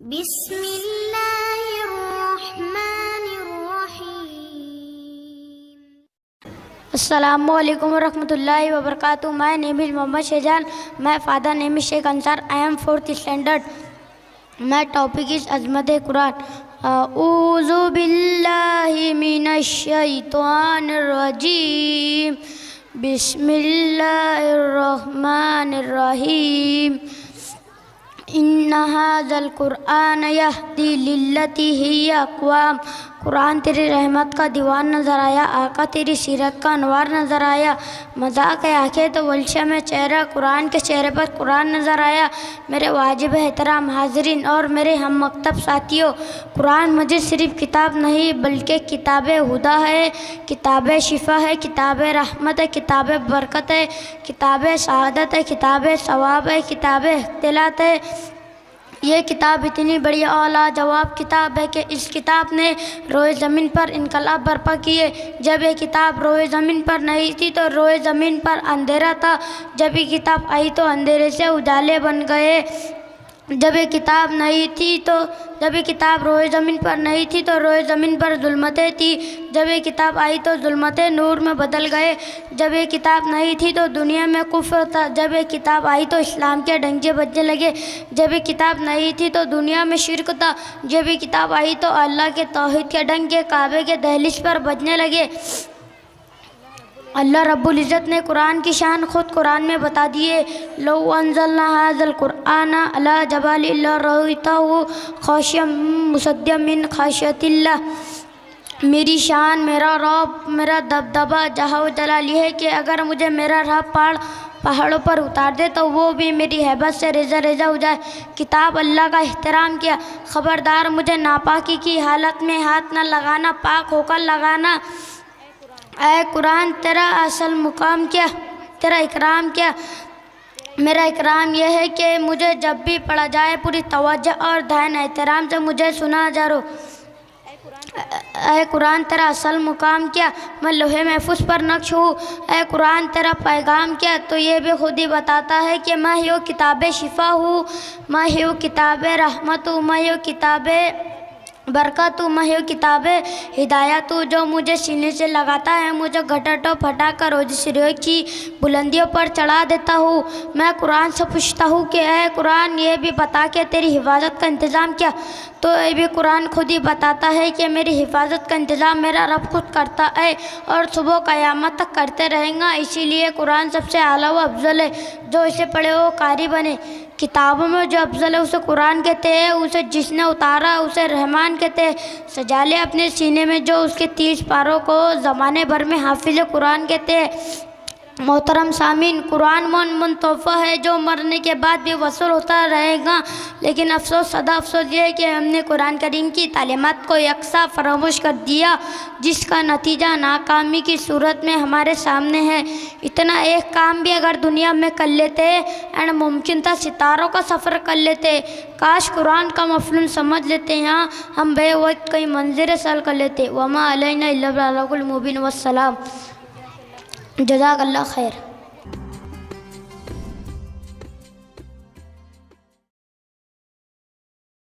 बिस्मिल्लाहिर्रहमानिर्रहीम। अस्सलामुअलैकुम वरहमतुल्लाहि वबरकातुहू। My name is Mohammed Shahjan. My father name is Sheikh Ansar. I am 4th standard. My topic is अज़मत कुरान। अऊज़ु बिल्लाहि मिनश शैतानिर रजीम। बिस्मिल्लाहिर्रहमानिर्रहीम। इन्ना हाज़ल कुरआन यहदी लिल्लती हिया अक़वाम। कुरान तेरी रहमत का दीवान नज़र आया, आका तेरी सीरत का अनवार नज़र आया। मज़ाक आंखें तो वल्शा में चेहरा, कुरान के चेहरे पर कुरान नज़र आया। मेरे वाजिब एहतराम हाज़रीन और मेरे हम मकतब साथियों, कुरान मजीद सिर्फ़ किताब नहीं बल्कि किताब हुदा है, किताब शिफा है, किताब रहमत है, किताब बरकत है, किताब सआदत है, किताब सवाब है, किताब इख्तिलात है। ये किताब इतनी बड़ी औला जवाब किताब है कि इस किताब ने रोए ज़मीन पर इनकलाब बर्पा किए। जब ये किताब रोए ज़मीन पर नहीं थी तो रोए ज़मीन पर अंधेरा था। जब ये किताब आई तो अंधेरे से उजाले बन गए। जब ये किताब नहीं थी तो जब ये किताब रोए ज़मीन पर नहीं थी तो रोए ज़मीन पर जुल्मतें थी। जब ये किताब आई तो जुल्मतें नूर में बदल गए। जब ये किताब नहीं थी तो दुनिया में कुफ्र था। जब ये किताब आई तो इस्लाम के डंके बजने लगे। जब ये किताब नहीं थी तो दुनिया में शिर्क था। जब ये किताब आई तो अल्लाह के तौहीद के डंके काबे के दहलीज पर बजने लगे। अल्लाह रब्बुल इज़्ज़त ने कुरान की शान ख़ुद कुरान में बता दिए। लौ अंज़लना हाज़ल कुरआन अला जबलिन लरअयतहु ख़ाशिअम मुसद्दिअम मिन ख़श्यतिल्लाह। मेरी शान, मेरा रौब, मेरा दबदबा जहाँ जलाल ये है कि अगर मुझे मेरा रब पहाड़ों पर उतार दे तो वो भी मेरी हैबत से रेजा रेजा हो जाए। किताब अल्लाह का एहतराम किया। ख़बरदार मुझे नापाकी की हालत में हाथ न लगाना, पाक होकर लगाना। ऐ कुरान तेरा असल मुकाम क्या, तेरा इकराम क्या। मेरा इकराम यह है कि मुझे जब भी पढ़ा जाए पूरी तवज्जो और ध्यान एहतराम से मुझे सुना जा रो। ऐ कुरान तेरा असल मुकाम क्या, मैं लोहे महफूज पर नक्श हूँ। ऐ कुरान तेरा पैगाम क्या, तो ये भी खुद ही बताता है कि मैं यूँ किताब शिफा हूँ, मैं यूँ किताब रहमत हूँ, मैं यूँ किताब बरकत हूँ, मैं यूँ किताब हिदायत हूँ। जो मुझे सीने से लगाता है मुझे घटाटो फटाकर रोज़ सिरे की बुलंदियों पर चढ़ा देता हूँ। मैं कुरान से पूछता हूँ कि ऐ कुरान ये भी बता के तेरी हिफाजत का इंतज़ाम क्या, तो ये भी कुरान खुद ही बताता है कि मेरी हिफाजत का इंतज़ाम मेरा रब खुद करता है और सुबह क़यामत तक करते रहेगा। इसीलिए कुरान सबसे आला व अफजल है। जो इसे पढ़े वो कारी बने। किताबों में जो अफजल है उसे कुरान कहते हैं, उसे जिसने उतारा उसे रहमान कहते हैं। सजा ले अपने सीने में जो उसके 30 पारों को ज़माने भर में हाफिज़ कुरान कहते हैं। मोहतरम सामीन, कुरान मन तोहफ़ा है जो मरने के बाद भी वसूल होता रहेगा। लेकिन अफसोस, सदा अफसोस ये है कि हमने कुरान करीम की तालीमात को यकसा फरामोश कर दिया, जिसका नतीजा नाकामी की सूरत में हमारे सामने है। इतना एक काम भी अगर दुनिया में कर लेते एंड मुमकिन था सितारों का सफ़र कर लेते। काश कुरान का मफ़हूम समझ लेते, यहाँ हम बेवक्त कई मंजिलें सर कर लेते। वमा अलैना इल्ला अल बलागुल मुबीन। वस्सलाम। जज़ाकल्लाह खैर।